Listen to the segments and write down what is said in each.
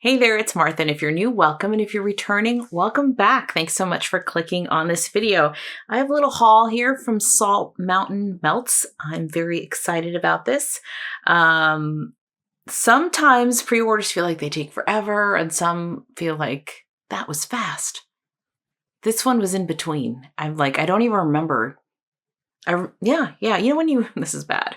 Hey there, it's Martha, and if you're new, welcome, and if you're returning, welcome back. Thanks so much for clicking on this video. I have a little haul here from Salt Mountain Melts. I'm very excited about this. Sometimes pre-orders feel like they take forever, and some feel like that was fast. This one was in between. I'm like, I don't even remember. Yeah, you know this is bad.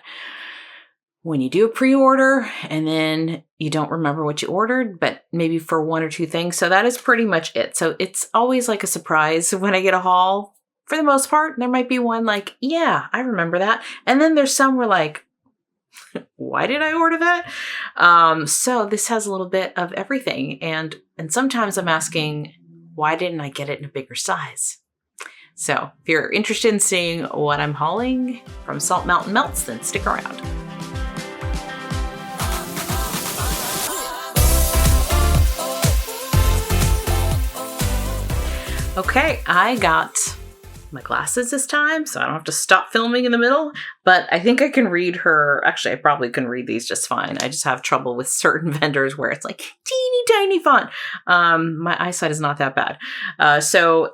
When you do a pre-order and then you don't remember what you ordered, but maybe for one or two things. So that is pretty much it. So it's always like a surprise when I get a haul. For the most part, there might be one like, yeah, I remember that. And then there's some where like, why did I order that? So this has a little bit of everything. And sometimes I'm asking, why didn't I get it in a bigger size? So if you're interested in seeing what I'm hauling from Salt Mountain Melts, then stick around. Okay, I got my glasses this time, so I don't have to stop filming in the middle, but I think I can read her. Actually, I probably can read these just fine. I just have trouble with certain vendors where it's like teeny tiny font. My eyesight is not that bad. So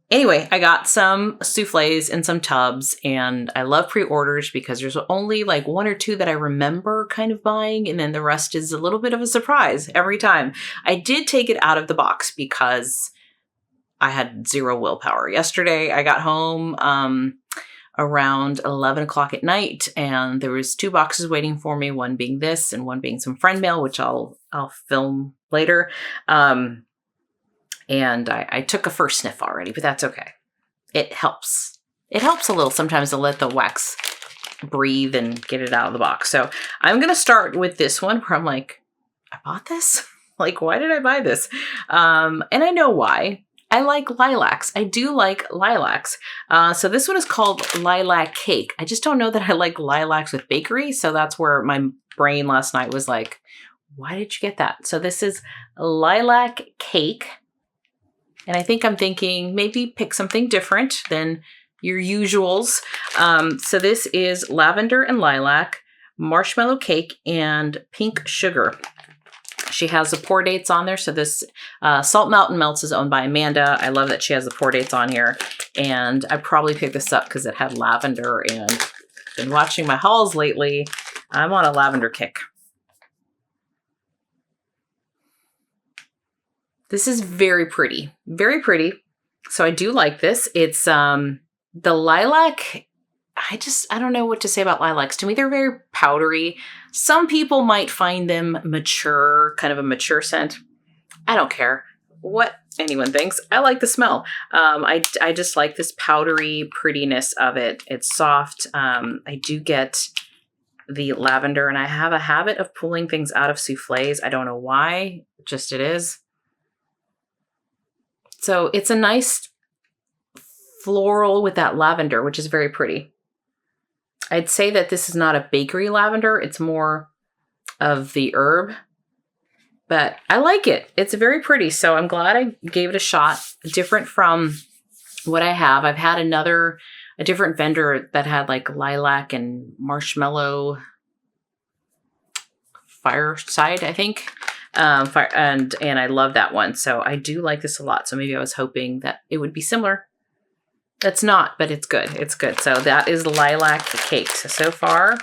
anyway, I got some souffles in some tubs, and I love pre-orders because there's only like one or two that I remember kind of buying, and then the rest is a little bit of a surprise every time. I did take it out of the box because I had zero willpower. Yesterday, I got home around 11 o'clock at night, and there was two boxes waiting for me, one being this and one being some friend mail, which I'll film later. And I took a first sniff already, but that's okay. It helps. It helps a little sometimes to let the wax breathe and get it out of the box. So I'm going to start with this one where I'm like, I bought this? Like, why did I buy this? And I know why. I like lilacs. I do like lilacs. So this one is called Lilac Cake. I just don't know that I like lilacs with bakery. So that's where my brain last night was like, why did you get that? So this is Lilac Cake. And I think I'm thinking maybe pick something different than your usuals. So this is lavender and lilac, marshmallow cake, and pink sugar. She has the pour dates on there. So this Salt Mountain Melts is owned by Amanda. I love that she has the pour dates on here. And I probably picked this up because it had lavender, and been watching my hauls lately. I'm on a lavender kick. This is very pretty. Very pretty. So I do like this. It's the lilac. I don't know what to say about lilacs. To me, they're very powdery. Some people might find them mature, kind of a mature scent. I don't care what anyone thinks. I like the smell. I just like this powdery prettiness of it. It's soft. I do get the lavender, and I have a habit of pulling things out of souffles. I don't know why, just it is. So it's a nice floral with that lavender, which is very pretty. I'd say that this is not a bakery lavender. It's more of the herb, but I like it. It's very pretty. So I'm glad I gave it a shot. Different from what I have. I've had a different vendor that had like lilac and marshmallow fireside, I think. And I love that one. So I do like this a lot. So maybe I was hoping that it would be similar. It's not, but it's good. It's good. So that is Lilac Cake so far.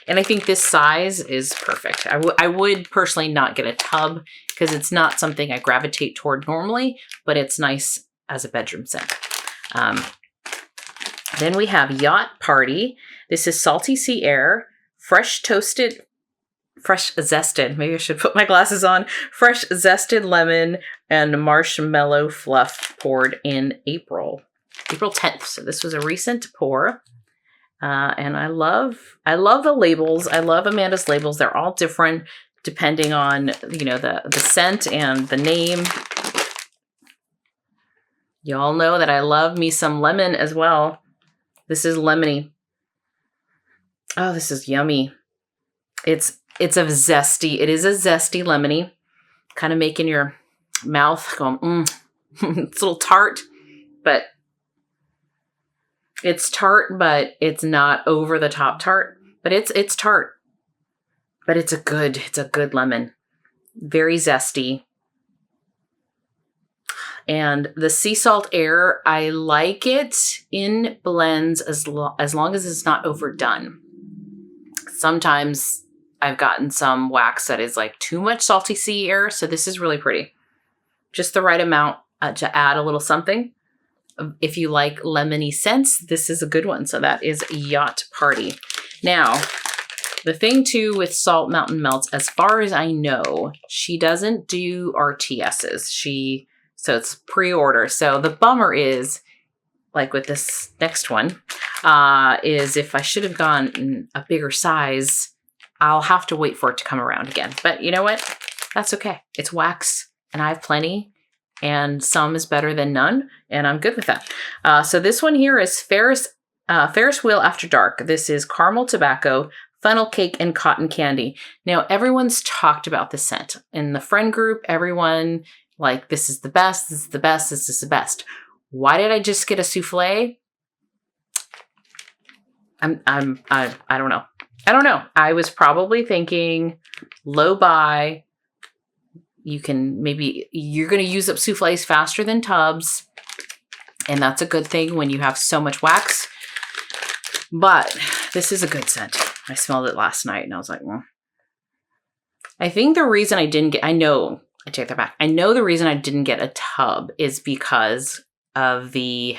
And I think this size is perfect. I would personally not get a tub because it's not something I gravitate toward normally, but it's nice as a bedroom scent. Then we have Yacht Party. This is Salty Sea Air, fresh zested. Maybe I should put my glasses on. Fresh zested lemon and marshmallow fluff poured in April 10th. So this was a recent pour. And I love the labels. I love Amanda's labels. They're all different depending on, the scent and the name. Y'all know that I love me some lemon as well. This is lemony. Oh, this is yummy. It's a zesty. It is a zesty lemony. Kind of making your mouth go, It's a little tart, but it's tart, but it's not over the top tart. But it's tart. But it's a good lemon. Very zesty. And the sea salt air, I like it in blends as long as it's not overdone. Sometimes I've gotten some wax that is like too much salty sea air. So this is really pretty. Just the right amount to add a little something. If you like lemony scents, this is a good one. So that is Yacht Party. Now, the thing too with Salt Mountain Melts, as far as I know, she doesn't do RTSs. So it's pre-order. So the bummer is, like with this next one, is if I should have gone a bigger size, I'll have to wait for it to come around again. But you know what? That's okay. It's wax and I have plenty. And some is better than none, and I'm good with that. So this one here is Ferris Wheel After Dark. This is caramel tobacco, funnel cake, and cotton candy. Now, everyone's talked about this scent. In the friend group, everyone, like, this is the best, this is the best, this is the best. Why did I just get a souffle? I don't know. I don't know. I was probably thinking low buy. You're going to use up souffles faster than tubs. And that's a good thing when you have so much wax. But this is a good scent. I smelled it last night and I was like, well. I think the reason I take that back. I know the reason I didn't get a tub is because of I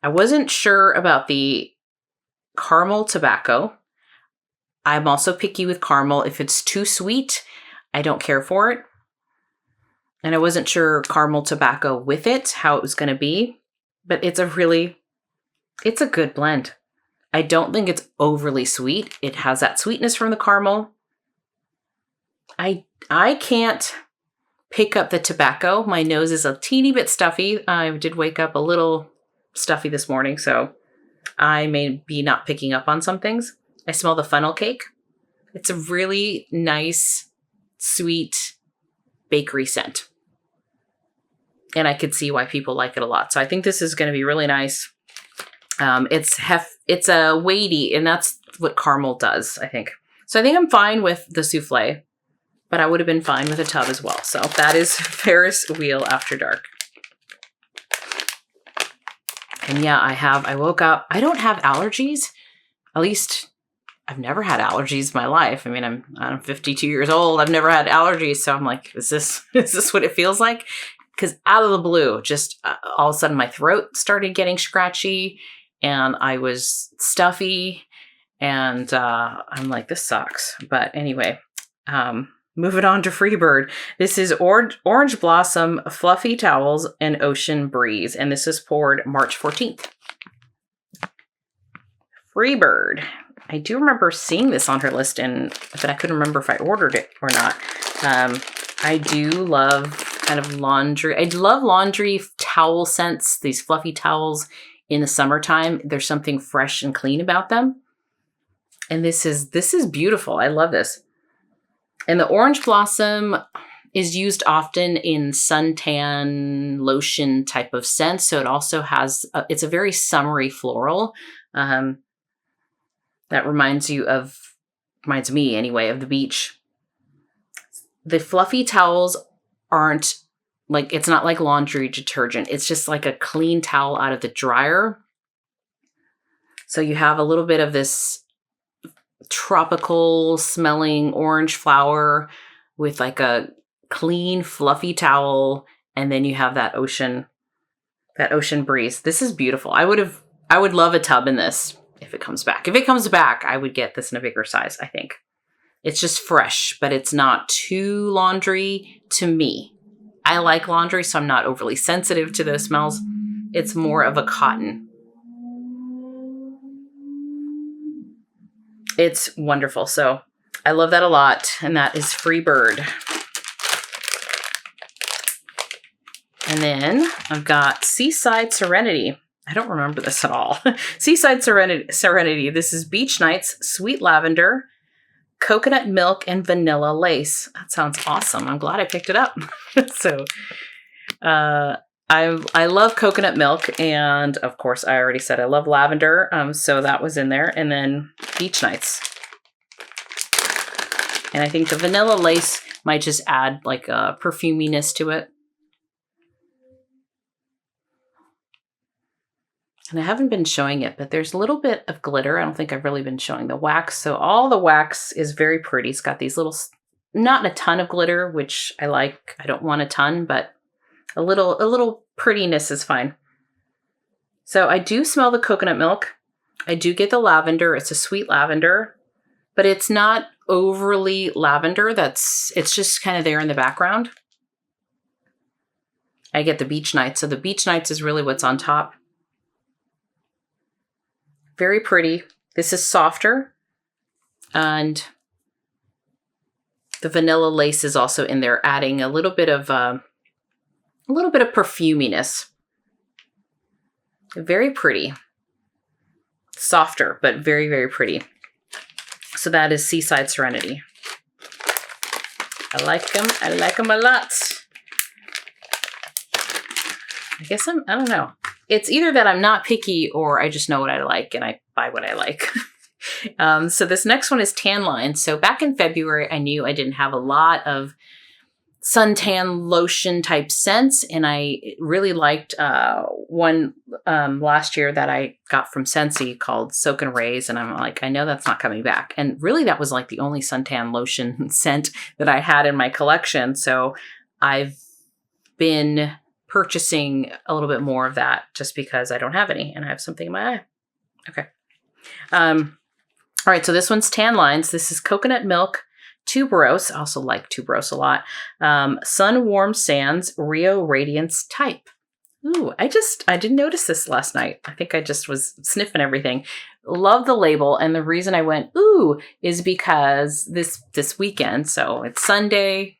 wasn't sure about the caramel tobacco. I'm also picky with caramel. If it's too sweet, I don't care for it. And I wasn't sure caramel tobacco with it, how it was going to be. But it's a good blend. I don't think it's overly sweet. It has that sweetness from the caramel. I can't pick up the tobacco. My nose is a teeny bit stuffy. I did wake up a little stuffy this morning, so I may be not picking up on some things. I smell the funnel cake. It's a really nice, sweet bakery scent. And I could see why people like it a lot. So I think this is going to be really nice. It's a weighty, and that's what caramel does, I think. So I think I'm fine with the souffle, but I would have been fine with a tub as well. So that is Ferris Wheel After Dark. And yeah, I woke up. I don't have allergies. At least I've never had allergies in my life. I mean, I'm 52 years old. I've never had allergies. So I'm like, is this what it feels like? Because out of the blue, just all of a sudden my throat started getting scratchy and I was stuffy and I'm like, this sucks. But anyway, moving on to Freebird. This is Orange Blossom Fluffy Towels and Ocean Breeze. And this is poured March 14th. Freebird. I do remember seeing this on her list, but I couldn't remember if I ordered it or not. I do love kind of laundry. I love laundry towel scents, these fluffy towels in the summertime. There's something fresh and clean about them. And this is beautiful. I love this. And the Orange Blossom is used often in suntan lotion type of scent. So it also has, it's a very summery floral. That reminds me anyway, of the beach. The fluffy towels aren't like, it's not like laundry detergent. It's just like a clean towel out of the dryer. So you have a little bit of this tropical smelling orange flower with like a clean, fluffy towel. And then you have that ocean breeze. This is beautiful. I would love a tub in this if it comes back. If it comes back, I would get this in a bigger size, I think. It's just fresh, but it's not too laundry to me. I like laundry, so I'm not overly sensitive to those smells. It's more of a cotton. It's wonderful. So I love that a lot. And that is Freebird. And then I've got Seaside Serenity. I don't remember this at all. Seaside Serenity. This is Beach Nights, Sweet Lavender, Coconut Milk, and Vanilla Lace. That sounds awesome. I'm glad I picked it up. So I love coconut milk. And of course, I already said I love lavender. So that was in there. And then Beach Nights. And I think the Vanilla Lace might just add like a perfuminess to it. And I haven't been showing it, but there's a little bit of glitter. I don't think I've really been showing the wax. So all the wax is very pretty. It's got these little, not a ton of glitter, which I like. I don't want a ton, but a little prettiness is fine. So I do smell the coconut milk. I do get the lavender. It's a sweet lavender, but it's not overly lavender. It's just kind of there in the background. I get the beach nights. So the beach nights is really what's on top. Very pretty. This is softer. And the vanilla lace is also in there, adding a little bit of perfuminess. Very pretty. Softer, but very, very pretty. So that is Seaside Serenity. I like them. I like them a lot. I guess I don't know. It's either that I'm not picky or I just know what I like and I buy what I like. So this next one is Tan Line. So back in February, I knew I didn't have a lot of suntan lotion type scents, and I really liked one last year that I got from Scentsy called Soak and Raise, and I'm like, I know that's not coming back. And really that was like the only suntan lotion scent that I had in my collection. So I've been purchasing a little bit more of that just because I don't have any and I have something in my eye. Okay. All right. So this one's Tan Lines. This is coconut milk, tuberose. I also like tuberose a lot. Sun Warm Sands Rio Radiance type. Ooh, I didn't notice this last night. I think I just was sniffing everything. Love the label. And the reason I went, ooh, is because this weekend, so it's Sunday.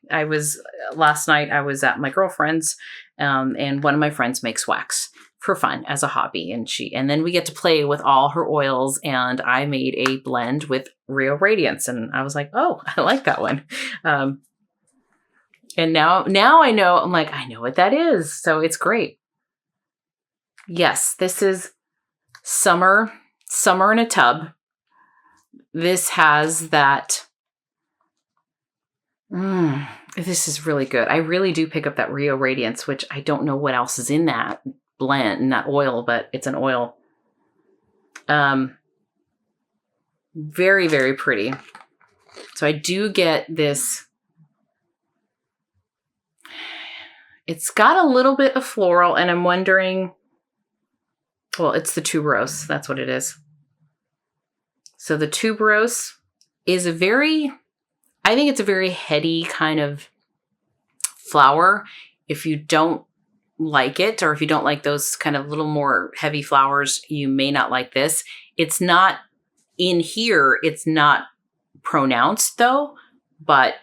Last night I was at my girlfriend's, and one of my friends makes wax for fun as a hobby. And then we get to play with all her oils, and I made a blend with Rio Radiance. And I was like, oh, I like that one. And now I know, I'm like, I know what that is. So it's great. Yes, this is summer in a tub. This has that. This is really good. I really do pick up that Rio Radiance, which I don't know what else is in that blend, in that oil, but it's an oil. Very, very pretty. So I do get this. It's got a little bit of floral, and I'm wondering. Well, it's the tuberose. That's what it is. So the tuberose is I think it's a very heady kind of flower. If you don't like it, or if you don't like those kind of little more heavy flowers, you may not like this. It's not in here. It's not pronounced though, but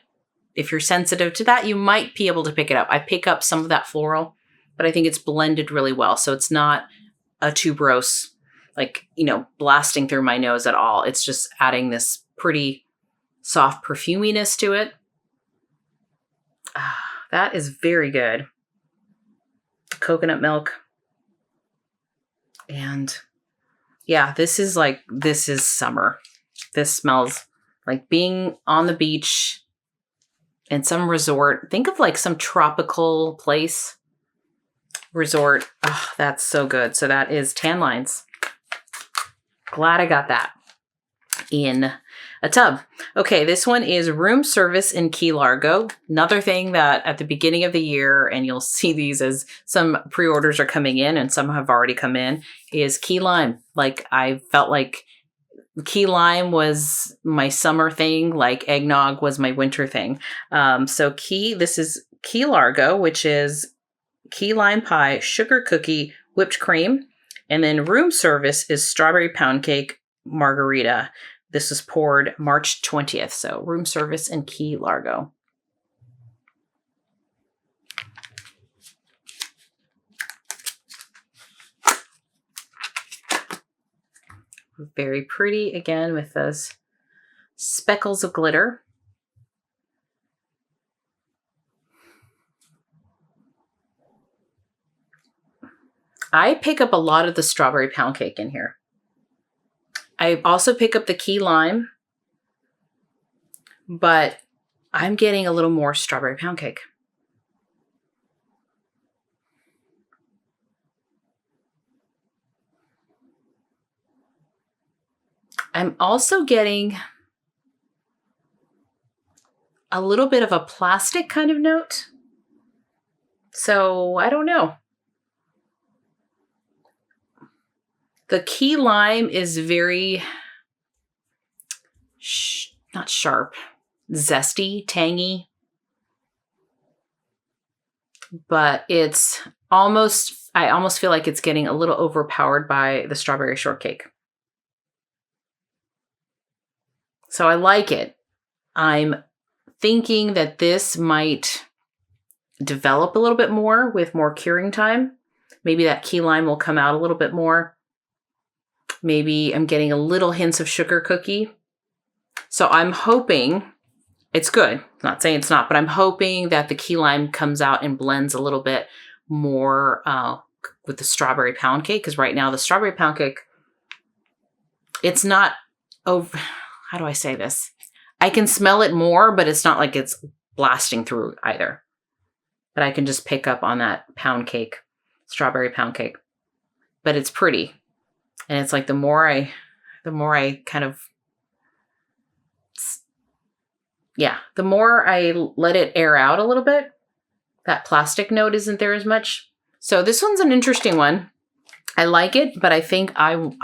if you're sensitive to that, you might be able to pick it up. I pick up some of that floral, but I think it's blended really well. So it's not a tuberose, like, blasting through my nose at all. It's just adding this pretty soft perfuminess to it. That is very good. Coconut milk. And yeah, this is summer. This smells like being on the beach in some resort. Think of like some tropical place. Resort. Oh, that's so good. So that is Tan Lines. Glad I got that in a tub. Okay, this one is room service in Key Largo. Another thing that at the beginning of the year, and you'll see these as some pre-orders are coming in and some have already come in, is key lime. Like I felt like key lime was my summer thing, like eggnog was my winter thing. This is Key Largo, which is key lime pie, sugar cookie, whipped cream. And then room service is strawberry pound cake margarita. This was poured March 20th. So room service in Key Largo. Very pretty again with those speckles of glitter. I pick up a lot of the strawberry pound cake in here. I also pick up the key lime, but I'm getting a little more strawberry pound cake. I'm also getting a little bit of a plastic kind of note. So I don't know. The key lime is very, not sharp, zesty, tangy. But it's almost, I almost feel like it's getting a little overpowered by the strawberry shortcake. So I like it. I'm thinking that this might develop a little bit more with more curing time. Maybe that key lime will come out a little bit more. Maybe I'm getting a little hints of sugar cookie. So I'm hoping it's good. I'm not saying it's not, but I'm hoping that the key lime comes out and blends a little bit more with the strawberry pound cake. Because right now the strawberry pound cake, it's not over. How do I say this? I can smell it more, but it's not like it's blasting through either. But I can just pick up on that pound cake, strawberry pound cake. But it's pretty. And it's like the more I kind of, the more I let it air out a little bit, that plastic note isn't there as much. So this one's an interesting one. I like it, but I think I'll,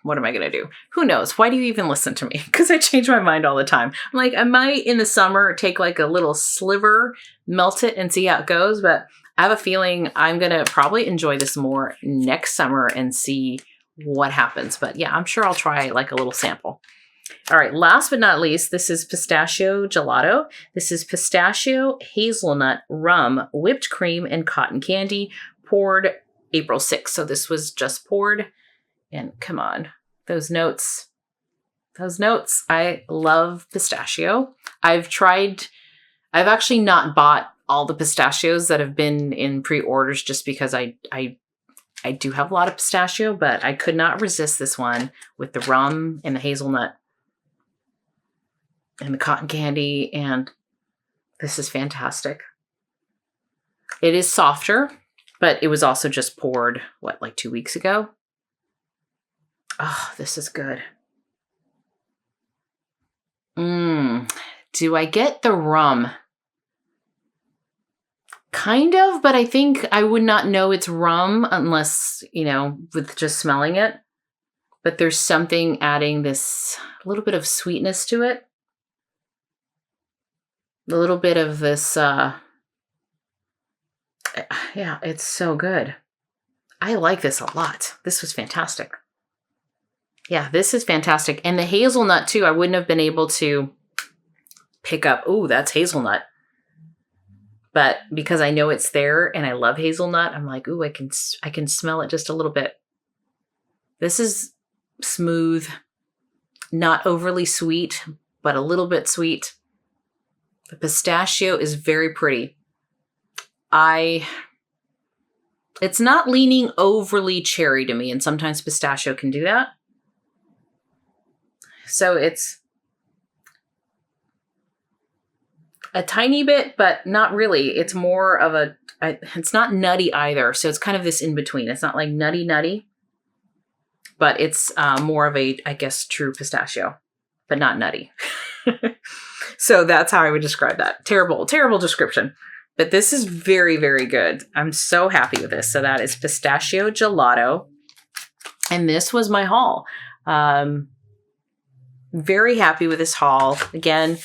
what am I going to do? Who knows? Why do you even listen to me? Because I change my mind all the time. I'm like, I might in the summer take like a little sliver, melt it and see how it goes. But I have a feeling I'm going to probably enjoy this more next summer and see what happens. But yeah, I'm sure I'll try like a little sample. All right, last but not least, this is Pistachio Gelato. This is pistachio, hazelnut, rum, whipped cream, and cotton candy, poured April 6th. So this was just poured. And come on, those notes. I love pistachio. I've actually not bought all the pistachios that have been in pre-orders just because I do have a lot of pistachio, but I could not resist this one with the rum and the hazelnut and the cotton candy, and this is fantastic. It is softer, but it was also just poured, like 2 weeks ago? Oh, this is good. Do I get the rum? Kind of, but I think I would not know it's rum unless, with just smelling it. But there's something adding this little bit of sweetness to it. A little bit of this, it's so good. I like this a lot. This was fantastic. Yeah, this is fantastic. And the hazelnut too, I wouldn't have been able to pick up, ooh, that's hazelnut. But because I know it's there and I love hazelnut, I'm like, ooh, I can smell it just a little bit. This is smooth, not overly sweet, but a little bit sweet. The pistachio is very pretty. It's not leaning overly cherry to me, and sometimes pistachio can do that. So it's a tiny bit, but not really. It's more of it's not nutty either. So it's kind of this in between. It's not like nutty, but it's more of a, I guess, true pistachio, but not nutty. So that's how I would describe that. Terrible description. But this is very, very good. I'm so happy with this. So that is Pistachio Gelato. And this was my haul. Very happy with this haul. Again,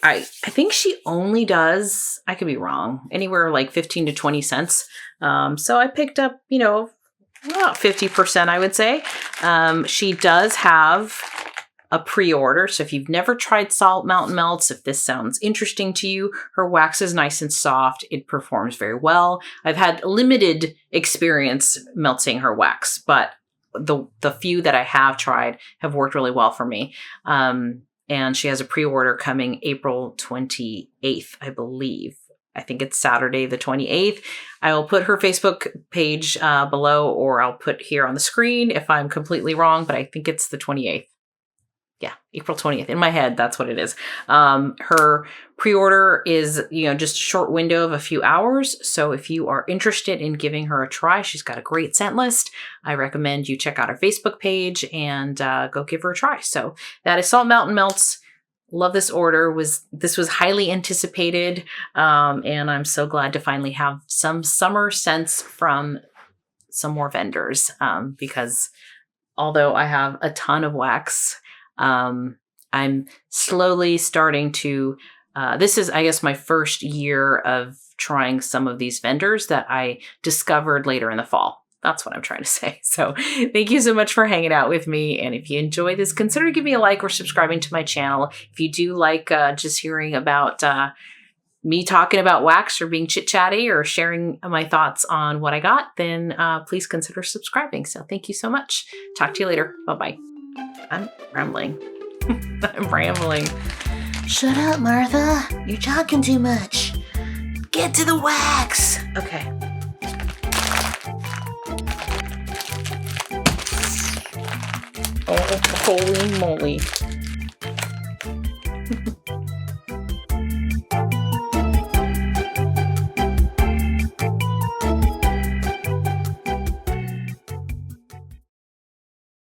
I think she only does, I could be wrong, anywhere like 15 to 20 cents. So I picked up, about 50%, I would say. She does have a pre-order. So if you've never tried Salt Mountain Melts, if this sounds interesting to you, her wax is nice and soft. It performs very well. I've had limited experience melting her wax, but the few that I have tried have worked really well for me. And she has a pre-order coming April 28th, I believe. I think it's Saturday the 28th. I will put her Facebook page below, or I'll put here on the screen if I'm completely wrong, but I think it's the 28th. Yeah, April 20th. In my head, that's what it is. Her pre-order is, just a short window of a few hours. So if you are interested in giving her a try, she's got a great scent list. I recommend you check out her Facebook page and go give her a try. So that is Salt Mountain Melts. Love this order. This was highly anticipated. And I'm so glad to finally have some summer scents from some more vendors. Because although I have a ton of wax, I'm slowly starting to, this is, I guess, my first year of trying some of these vendors that I discovered later in the fall. That's what I'm trying to say. So thank you so much for hanging out with me. And if you enjoy this, consider giving me a like or subscribing to my channel. If you do like just hearing about me talking about wax or being chit-chatty or sharing my thoughts on what I got, then please consider subscribing. So thank you so much. Talk to you later. Bye-bye. I'm rambling. I'm rambling. Shut up, Martha. You're talking too much. Get to the wax. Okay. Oh, holy moly.